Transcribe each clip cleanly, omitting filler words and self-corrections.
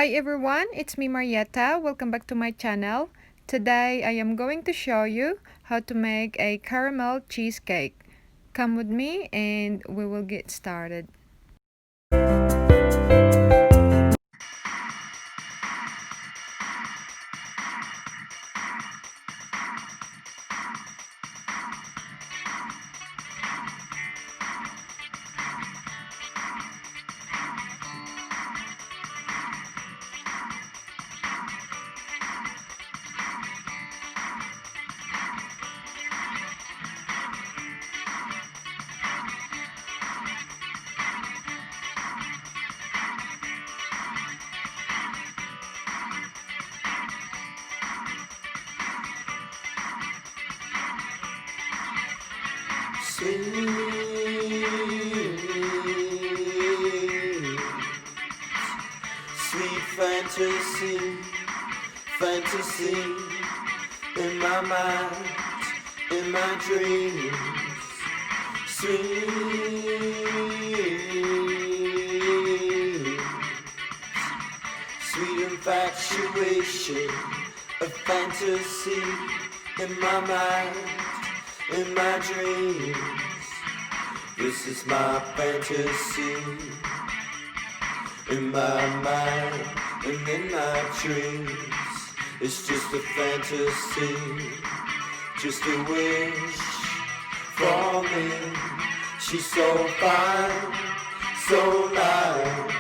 Hi everyone, it's me Marietta. Welcome back to my channel. Today I am going to show you how to make a caramel cheesecake. Come with me and we will get started. Sweet fantasy in my mind, in my dreams. Sweet infatuation, a fantasy in my mind, in my dreams. This is my fantasy in my mind and in my dreams. It's just a fantasy, just a wish for me. She's so fine, so nice.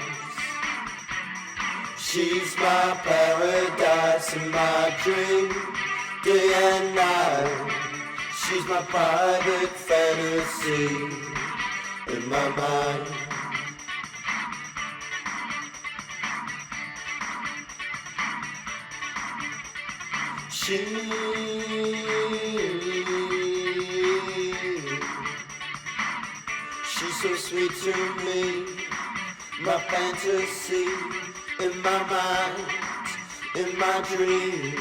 She's my paradise in my dream, day and night. She's my private fantasy in my mind. She's so sweet to me, my fantasy in my mind, in my dreams.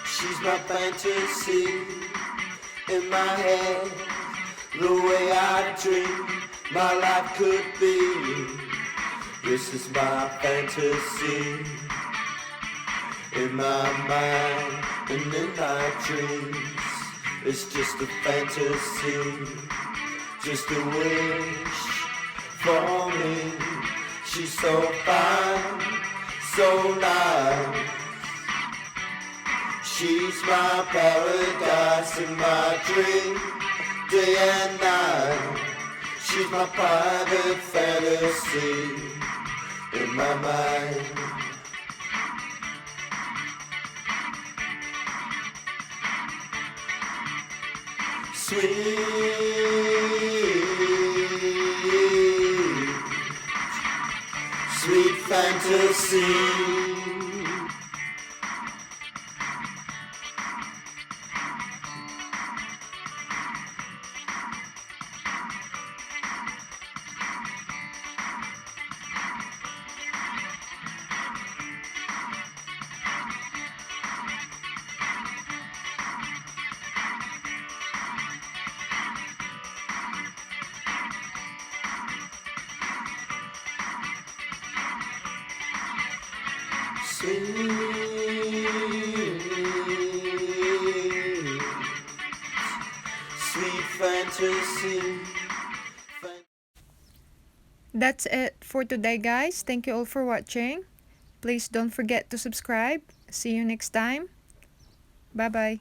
She's my fantasy in my head, the way I dream my life could be. This is my fantasy in my mind and in my dreams. It's just a fantasy, just a wish for me. She's so fine, so nice. She's my paradise in my dream, day and night. She's my private fantasy in my mind. Sweet fantasy. Sweet fantasy. That's it for today guys. Thank you all for watching. Please don't forget to subscribe. See you next time. Bye bye.